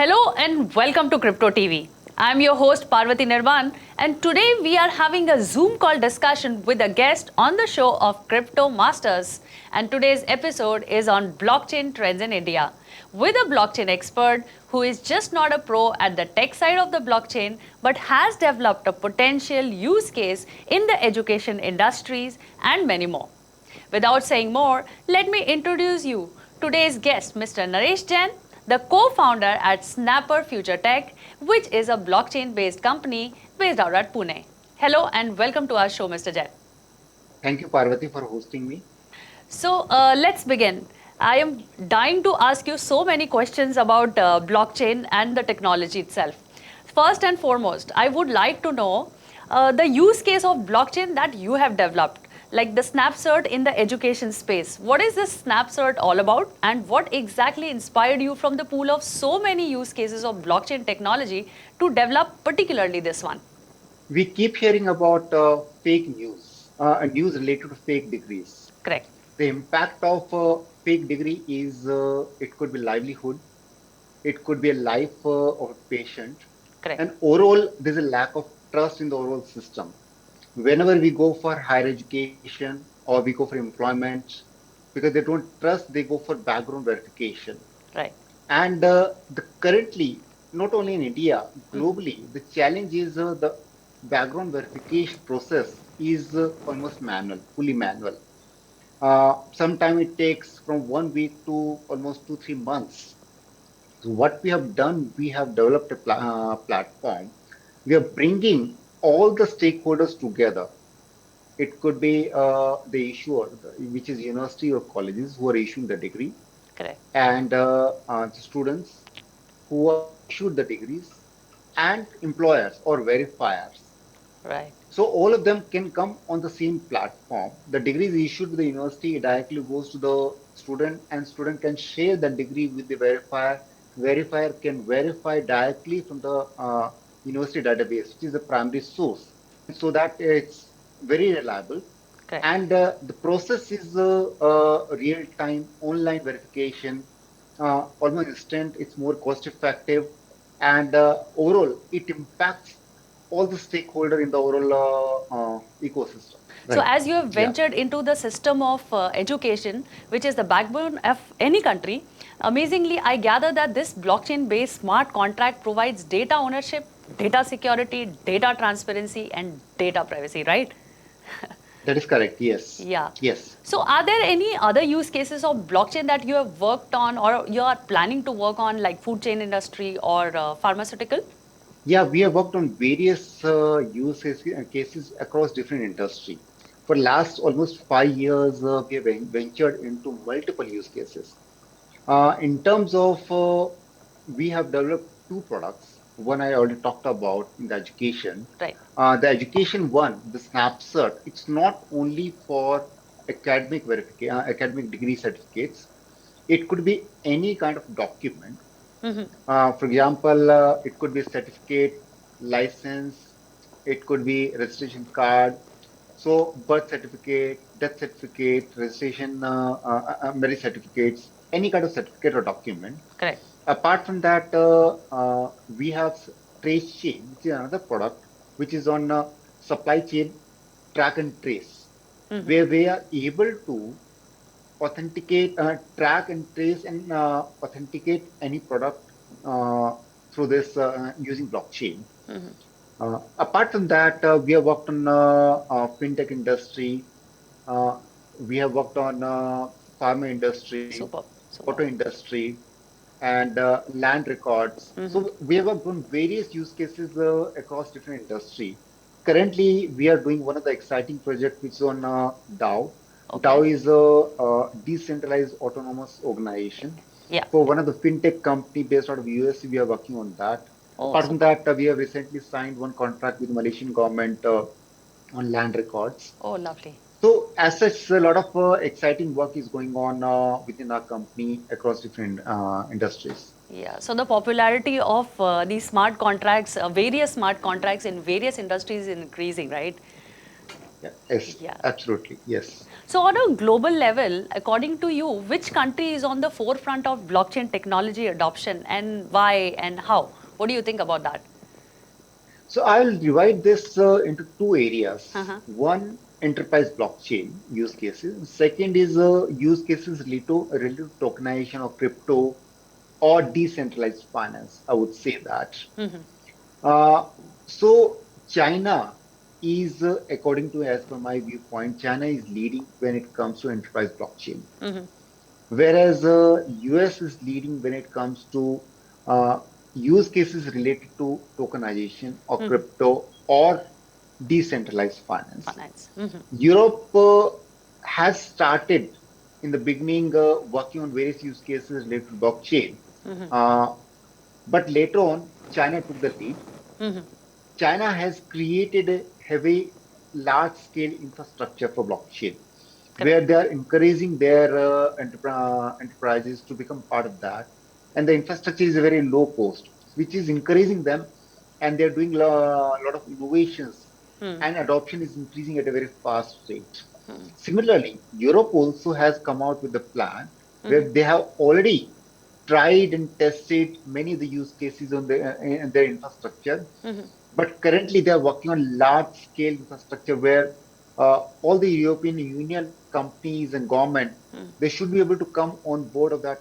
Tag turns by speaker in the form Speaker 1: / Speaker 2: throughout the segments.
Speaker 1: Hello and welcome to Crypto TV. I'm your host Parvati Nirvan, and today we are having a Zoom call discussion with a guest on the show of Crypto Masters. And today's episode is on blockchain trends in India with a blockchain expert who is just not a pro at the tech side of the blockchain but has developed a potential use case in the education industries and many more. Without saying more, let me introduce you today's guest, Mr. Naresh Jain, the co-founder at Snapper Future Tech, which is a blockchain-based company based out at Pune. Hello and welcome to our show, Mr. Jain.
Speaker 2: Thank you, Parvati, for hosting me.
Speaker 1: So let's begin. I am dying to ask you so many questions about blockchain and the technology itself. First and foremost, I would like to know the use case of blockchain that you have developed, like the SnapCert in the education space. What is this SnapCert all about, and what exactly inspired you from the pool of so many use cases of blockchain technology to develop particularly this one?
Speaker 2: We keep hearing about fake news, news related to fake degrees.
Speaker 1: Correct.
Speaker 2: The impact of fake degree is it could be livelihood, it could be a life of a patient,
Speaker 1: Correct.
Speaker 2: and overall, there's a lack of trust in the overall system. Whenever we go for higher education or we go for employment, because they don't trust, they go for background verification.
Speaker 1: Right.
Speaker 2: And currently, not only in India, globally, the challenge is the background verification process is almost manual, fully manual. Sometimes it takes from 1 week to almost 2, 3 months. So what we have done, we have developed a platform. We are bringing all the stakeholders together. It could be the issuer, which is university or colleges who are issuing the degree,
Speaker 1: Correct.
Speaker 2: and the students who are issued the degrees, and employers or verifiers.
Speaker 1: Right.
Speaker 2: So all of them can come on the same platform. The degree is issued to the university, it directly goes to the student, and student can share the degree with the verifier. Verifier can verify directly from the university database, which is the primary source, so that it's very reliable.
Speaker 1: Correct.
Speaker 2: And the process is real-time online verification, almost instant. It's more cost-effective, and overall, it impacts all the stakeholder in the overall ecosystem.
Speaker 1: So,
Speaker 2: Right.
Speaker 1: as you have
Speaker 2: Yeah.
Speaker 1: ventured into the system of education, which is the backbone of any country, amazingly, I gather that this blockchain based smart contract provides data ownership, data security, data transparency, and data privacy, right?
Speaker 2: That is correct. Yes.
Speaker 1: Yeah.
Speaker 2: Yes.
Speaker 1: So, are there any other use cases of blockchain that you have worked on or you are planning to work on, like food chain industry or pharmaceutical?
Speaker 2: Yeah, we have worked on various cases across different industry. For last almost 5 years, we have ventured into multiple use cases. In terms of, we have developed two products. One I already talked about in the education.
Speaker 1: Right.
Speaker 2: The education one, the SnapCert, it's not only for academic verification, academic degree certificates. It could be any kind of document. For example, it could be certificate, license, it could be registration card, so birth certificate, death certificate, registration, marriage certificates, any kind of certificate or document.
Speaker 1: Correct.
Speaker 2: Apart from that, we have Trace Chain, which is another product which is on supply chain track and trace, where we are able to authenticate, track and trace and authenticate any product uh, through this using blockchain. Apart from that, we have worked on fintech industry. Uh, we have worked on pharma industry,
Speaker 1: Super.
Speaker 2: auto
Speaker 1: Super.
Speaker 2: industry, and land records. So we have worked on various use cases across different industry. Currently, we are doing one of the exciting project which is on DAO.
Speaker 1: Okay.
Speaker 2: DAO is a decentralized autonomous organization.
Speaker 1: Yeah.
Speaker 2: For one of the fintech company based out of US, we are working on that.
Speaker 1: Oh,
Speaker 2: Apart from
Speaker 1: super.
Speaker 2: that, we have recently signed one contract with the Malaysian government on land records.
Speaker 1: Oh, lovely.
Speaker 2: So, as such, a lot of exciting work is going on within our company across different industries.
Speaker 1: Yeah, so the popularity of these smart contracts, various smart contracts in various industries is increasing, right?
Speaker 2: Yeah, yes,
Speaker 1: Yeah.
Speaker 2: absolutely, yes.
Speaker 1: So, on a global level, according to you, which country is on the forefront of blockchain technology adoption and why and how? What do you think about that?
Speaker 2: So I'll divide this into two areas.
Speaker 1: Uh-huh.
Speaker 2: One, enterprise blockchain use cases. Second is use cases related to tokenization of crypto or decentralized finance. I would say that. Uh, so China is, according to as per my viewpoint, China is leading when it comes to enterprise blockchain, whereas US is leading when it comes to uh, use cases related to tokenization of crypto or decentralized finance.
Speaker 1: Finance.
Speaker 2: Europe has started in the beginning working on various use cases related to blockchain, uh, but later on, China took the lead. China has created a heavy, large scale infrastructure for blockchain
Speaker 1: Correct.
Speaker 2: where they are encouraging their enterprises to become part of that. And the infrastructure is very low cost, which is encouraging them, and they're doing a lot of innovations, and adoption is increasing at a very fast rate. Similarly, Europe also has come out with a plan where they have already tried and tested many of the use cases on in their infrastructure, but currently, they are working on large scale infrastructure where all the European Union companies and government they should be able to come on board of that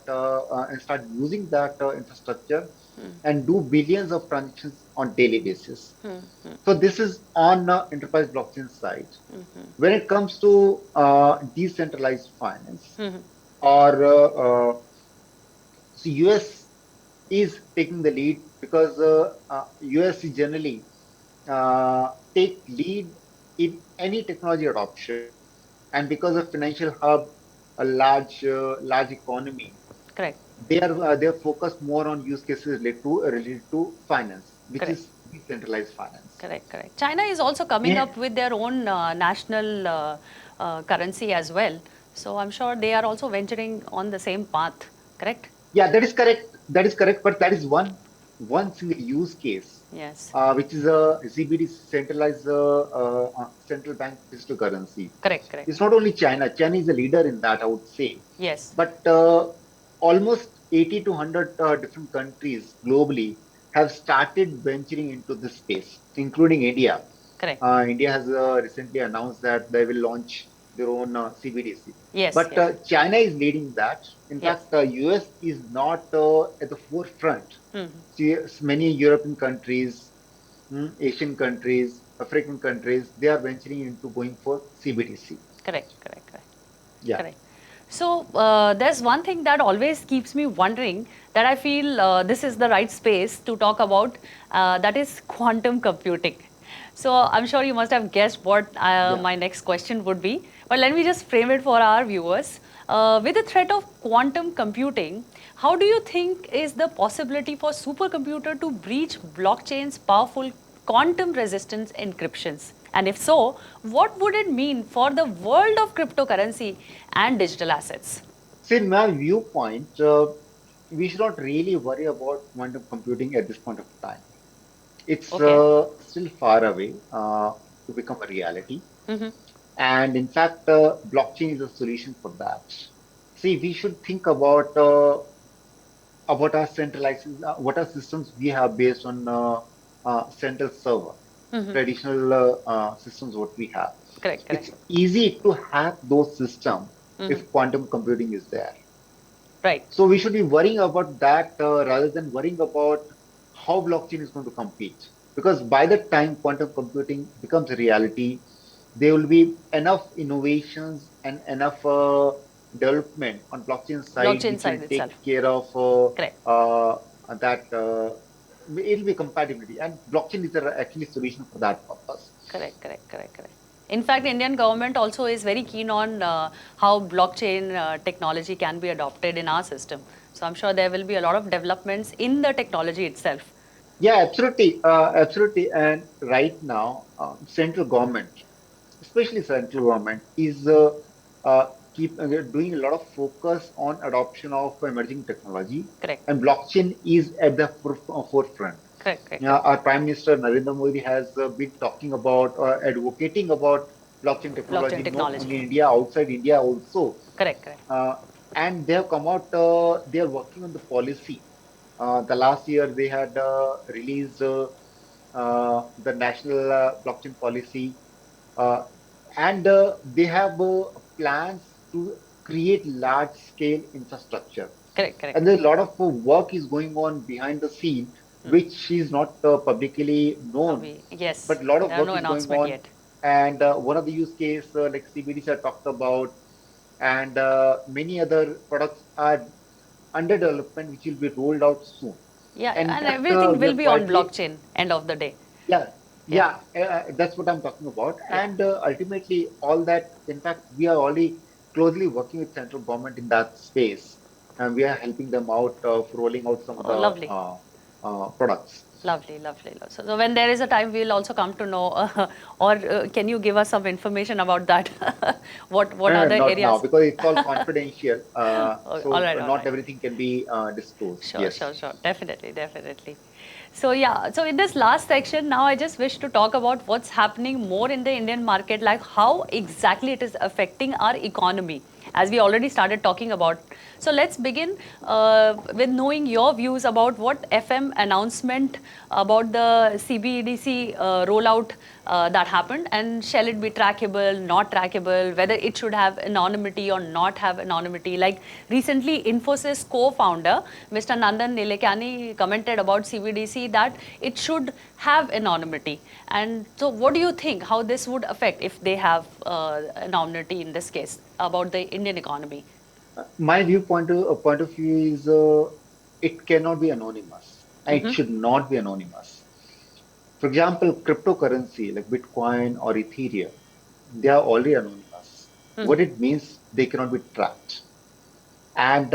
Speaker 2: and start using that infrastructure and do billions of transactions on daily basis. So this is on enterprise blockchain side. When it comes to decentralized finance or so US is taking the lead because US is generally take lead in any technology adoption, and because of financial hub, a large economy,
Speaker 1: Correct.
Speaker 2: they are focused more on use cases related to finance, which
Speaker 1: Correct.
Speaker 2: is decentralized finance.
Speaker 1: Correct. Correct. China is also coming
Speaker 2: Yeah,
Speaker 1: up with their own national currency as well. So I'm sure they are also venturing on the same path. Correct.
Speaker 2: yeah, that is correct. That is correct. But that is one single use case,
Speaker 1: Yes.
Speaker 2: which is a CBDC, centralized central bank digital currency.
Speaker 1: Correct. Correct.
Speaker 2: It's not only China. China is a leader in that, I would say.
Speaker 1: Yes.
Speaker 2: But almost 80 to 100 different countries globally have started venturing into this space, including India.
Speaker 1: Correct.
Speaker 2: India has recently announced that they will launch their own CBDC.
Speaker 1: Yes.
Speaker 2: But
Speaker 1: Yes.
Speaker 2: China is leading that. In
Speaker 1: Yes.
Speaker 2: fact, US is not at the forefront. See, many European countries, Asian countries, African countries, they are venturing into going for CBDC.
Speaker 1: Correct. Correct. Correct.
Speaker 2: Yeah.
Speaker 1: Correct. So there's one thing that always keeps me wondering that I feel this is the right space to talk about. That is quantum computing. So I'm sure you must have guessed what
Speaker 2: Yeah.
Speaker 1: my next question would be. But let me just frame it for our viewers. With the threat of quantum computing, how do you think is the possibility for supercomputer to breach blockchain's powerful quantum resistance encryptions? And if so, what would it mean for the world of cryptocurrency and digital assets?
Speaker 2: See, in my viewpoint, we should not really worry about quantum computing at this point of time. It's
Speaker 1: Okay.
Speaker 2: still far away to become a reality. And in fact, blockchain is a solution for that. See, we should think about our centralized, what are systems we have based on central server, traditional systems what we have.
Speaker 1: Correct,
Speaker 2: It's
Speaker 1: correct.
Speaker 2: easy to hack those systems if quantum computing is there.
Speaker 1: Right.
Speaker 2: So we should be worrying about that rather than worrying about how blockchain is going to compete. Because by the time quantum computing becomes a reality, there will be enough innovations and enough development on blockchain side
Speaker 1: Blockchain
Speaker 2: which will
Speaker 1: side itself.
Speaker 2: take care of
Speaker 1: Correct.
Speaker 2: that. It'll be compatibility, and blockchain is actually solution for that purpose.
Speaker 1: Correct, correct, correct, correct. In fact, Indian government also is very keen on how blockchain technology can be adopted in our system. So I'm sure there will be a lot of developments in the technology itself.
Speaker 2: Yeah, absolutely, absolutely. And right now, central government, especially central government, is keep doing a lot of focus on adoption of emerging technology,
Speaker 1: Correct,
Speaker 2: and blockchain is at the forefront.
Speaker 1: correct, correct,
Speaker 2: Yeah,
Speaker 1: correct.
Speaker 2: our Prime Minister Narendra Modi has been talking about, advocating about blockchain
Speaker 1: Blockchain
Speaker 2: technology, not
Speaker 1: technology.
Speaker 2: only in India, outside India also.
Speaker 1: Correct, correct.
Speaker 2: Uh, and they have come out, they are working on the policy. The last year they had released the national blockchain policy, uh, and they have plans to create large scale infrastructure.
Speaker 1: Correct, correct.
Speaker 2: And there's a lot of work is going on behind the scene, which is not publicly known,
Speaker 1: Yes,
Speaker 2: but a lot of
Speaker 1: there are
Speaker 2: work
Speaker 1: no
Speaker 2: is going
Speaker 1: announcement
Speaker 2: on.
Speaker 1: yet.
Speaker 2: And one of the use case like CBDC I talked about, and many other products are under development, which will be rolled out soon.
Speaker 1: Yeah,
Speaker 2: And
Speaker 1: and
Speaker 2: that
Speaker 1: everything
Speaker 2: we
Speaker 1: will
Speaker 2: are
Speaker 1: be on
Speaker 2: quietly,
Speaker 1: blockchain. End of the day.
Speaker 2: yeah,
Speaker 1: Yeah,
Speaker 2: that's what I'm talking about.
Speaker 1: yeah.
Speaker 2: And ultimately, all that, in fact, we are already closely working with central government in that space, and we are helping them out of rolling out some of
Speaker 1: Oh,
Speaker 2: the
Speaker 1: lovely.
Speaker 2: products.
Speaker 1: Lovely, lovely. So when there is a time, we'll also come to know, or can you give us some information about that? What are the
Speaker 2: Not now
Speaker 1: areas?
Speaker 2: because it's all confidential.
Speaker 1: Oh, all
Speaker 2: So
Speaker 1: right, all
Speaker 2: not
Speaker 1: right.
Speaker 2: everything can be disclosed.
Speaker 1: Sure,
Speaker 2: Yes.
Speaker 1: sure, sure. Definitely, definitely. So yeah, so in this last section, now I just wish to talk about what's happening more in the Indian market, like how exactly it is affecting our economy, as we already started talking about. So let's begin with knowing your views about what FM announcement about the CBDC rollout that happened, and shall it be trackable, not trackable, whether it should have anonymity or not have anonymity. Like recently, Infosys co-founder Mr. Nandan Nilekani commented about CBDC that it should have anonymity. And so, what do you think? How this would affect if they have anonymity in this case about the Indian economy?
Speaker 2: My point of view is it cannot be anonymous, and it should not be anonymous. For example, cryptocurrency like Bitcoin or Ethereum, they are already anonymous. What it means, they cannot be tracked. And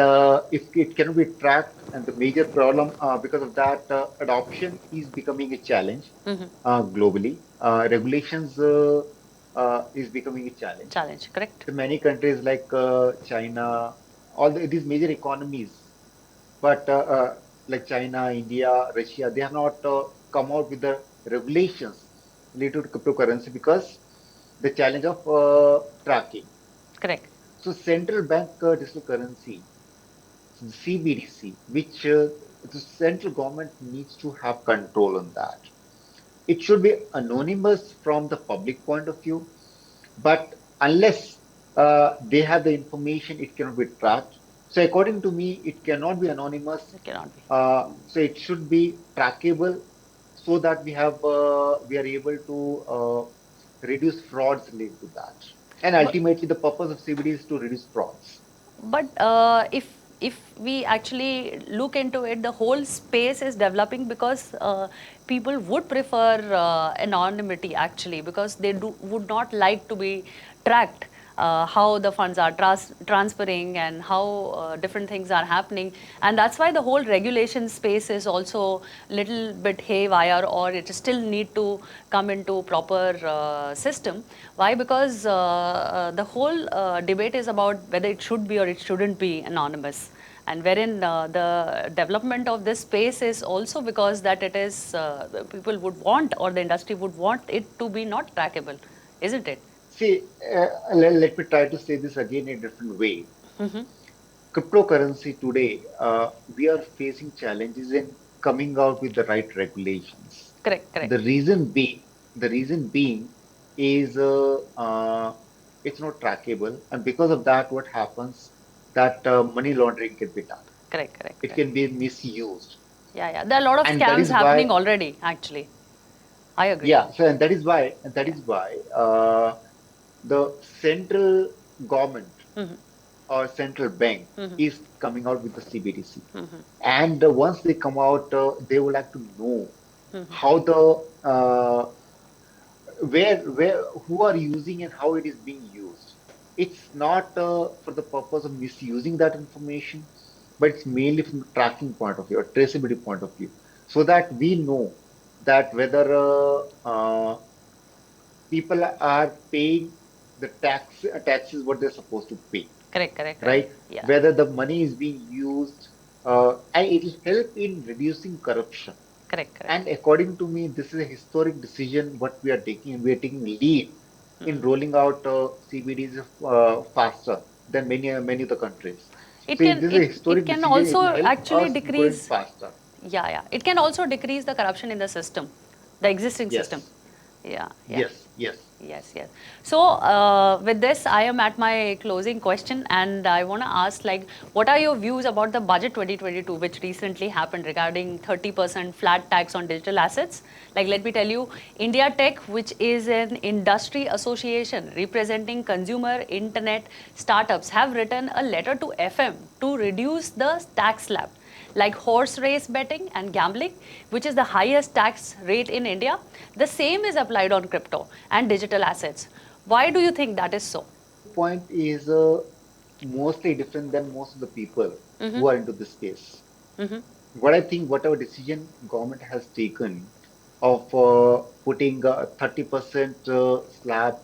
Speaker 2: if it cannot be tracked, and the major problem because of that, adoption is becoming a challenge globally. Regulations is becoming a challenge.
Speaker 1: Challenge, correct?
Speaker 2: So many countries like China, these major economies, but like China, India, Russia, they have not come out with the regulations related to cryptocurrency because the challenge of tracking.
Speaker 1: Correct.
Speaker 2: So central bank digital currency, CBDC, which the central government needs to have control on that. It should be anonymous from the public point of view, but unless they have the information, it cannot be tracked. So according to me, it cannot be anonymous.
Speaker 1: It cannot be.
Speaker 2: So it should be trackable so that we are able to reduce frauds related to that. And
Speaker 1: But
Speaker 2: ultimately, the purpose of CBD is to reduce frauds.
Speaker 1: But if we actually look into it, the whole space is developing because people would prefer anonymity actually, because they would not like to be tracked. How the funds are transferring and how different things are happening, and that's why the whole regulation space is also little bit haywire, or it still need to come into proper system. Why? Because the whole debate is about whether it should be or it shouldn't be anonymous, and wherein the development of this space is also because that it is people would want, or the industry would want it to be not trackable, isn't it?
Speaker 2: See, let me try to say this again in a different way. Cryptocurrency today, we are facing challenges in coming out with the right regulations.
Speaker 1: Correct, correct.
Speaker 2: The reason being, the reason being is it's not trackable, and because of that, what happens that money laundering can be done.
Speaker 1: Correct, correct,
Speaker 2: It
Speaker 1: correct.
Speaker 2: can be misused,
Speaker 1: Yeah, yeah. There are a lot of
Speaker 2: and that
Speaker 1: scams
Speaker 2: is why,
Speaker 1: happening already, actually. I agree.
Speaker 2: yeah. So, and that
Speaker 1: Yeah.
Speaker 2: is why the central government or central bank is coming out with the CBDC. And once they come out, they would like to know how where, who are using and how it is being used. It's not for the purpose of misusing that information, but it's mainly from the tracking point of view or traceability point of view, so that we know that whether people are paying the taxes what they're supposed to pay,
Speaker 1: Correct, correct, right.
Speaker 2: right?
Speaker 1: Yeah.
Speaker 2: Whether the money is being used, and it will help in reducing corruption.
Speaker 1: Correct, correct.
Speaker 2: And according to me, this is a historic decision what we are taking, and we are taking lead in rolling out CBDs faster than many of the countries.
Speaker 1: It
Speaker 2: So
Speaker 1: can
Speaker 2: this is a
Speaker 1: it it
Speaker 2: historic
Speaker 1: can
Speaker 2: decision. It will
Speaker 1: also
Speaker 2: help
Speaker 1: actually
Speaker 2: us going
Speaker 1: decrease.
Speaker 2: faster.
Speaker 1: Yeah, yeah. It can also decrease the corruption in the system, the existing system.
Speaker 2: Yes,
Speaker 1: Yeah, yeah.
Speaker 2: yes, yes.
Speaker 1: Yes, yes. So, with this, I am at my closing question, and I want to ask, like, what are your views about the budget 2022, which recently happened regarding 30% flat tax on digital assets? Like, let me tell you, India Tech, which is an industry association representing consumer internet startups, have written a letter to FM to reduce the tax slab like horse race betting and gambling, which is the highest tax rate in India. The same is applied on crypto and digital assets. Why do you think that is so?
Speaker 2: Point is mostly different than most of the people who are into this space. What I think, whatever decision government has taken of putting 30% slab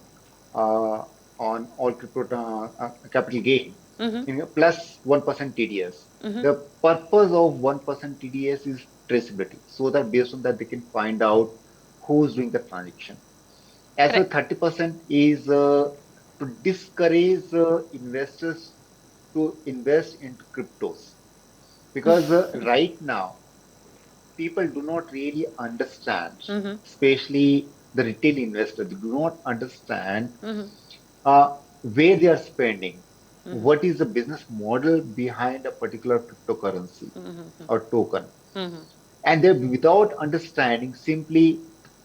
Speaker 2: uh, on all crypto capital gain plus 1% TDS. The purpose of 1% TDS is traceability, so that based on that they can find out who's doing the transaction. As well,
Speaker 1: Correct.
Speaker 2: 30% is to discourage investors to invest into cryptos because right now people do not really understand, especially the retail investor, they do not understand where they are spending, what is the business model behind a particular cryptocurrency or token. And they, without understanding, simply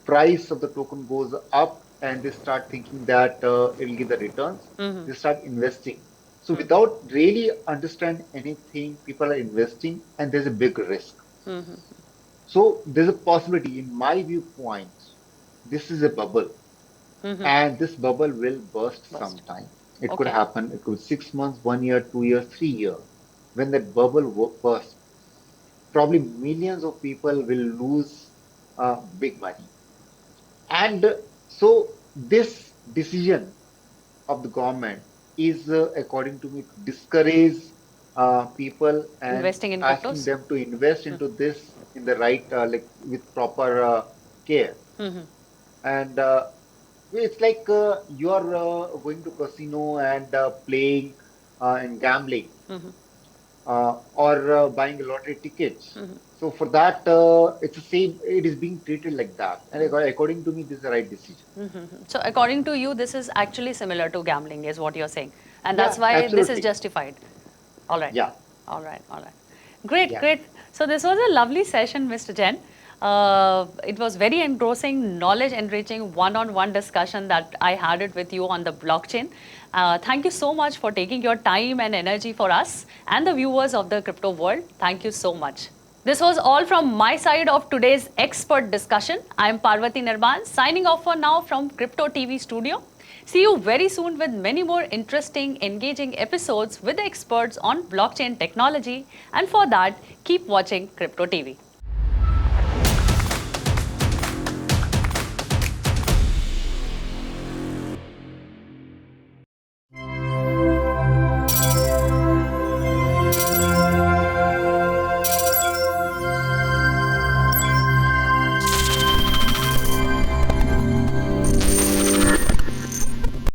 Speaker 2: price of the token goes up and they start thinking that it will give the returns. They start investing. So without really understand anything, people are investing and there's a big risk. So there's a possibility, in my viewpoint, this is a bubble, and this bubble will burst
Speaker 1: Burst.
Speaker 2: sometime. It could
Speaker 1: Okay.
Speaker 2: happen. It could be 6 months, 1 year, 2 years, 3 year. When that bubble bursts, probably millions of people will lose big money. And so this decision of the government is, according to me, to discourage people and
Speaker 1: Investing in
Speaker 2: asking
Speaker 1: cryptos?
Speaker 2: them to invest into this in the right, like with proper care. And it's like you are going to casino and playing and gambling or buying a lottery ticket. So for that, it's the same. It is being treated like that, and according to me, this is the right decision.
Speaker 1: So, according to you, this is actually similar to gambling, is what you're saying. And that's
Speaker 2: Yeah,
Speaker 1: why this is
Speaker 2: absolutely.
Speaker 1: justified. All right.
Speaker 2: Yeah,
Speaker 1: All right. All right. Great.
Speaker 2: yeah.
Speaker 1: Great. So, this was a lovely session, Mr. Jain. It was very engrossing, knowledge enriching one on one discussion that I had it with you on the blockchain. Thank you so much for taking your time and energy for us and the viewers of the crypto world. Thank you so much. This was all from my side of today's expert discussion. I am Parvati Nirman signing off for now from Crypto TV studio. See you very soon with many more interesting, engaging episodes with experts on blockchain technology. And for that, keep watching Crypto TV.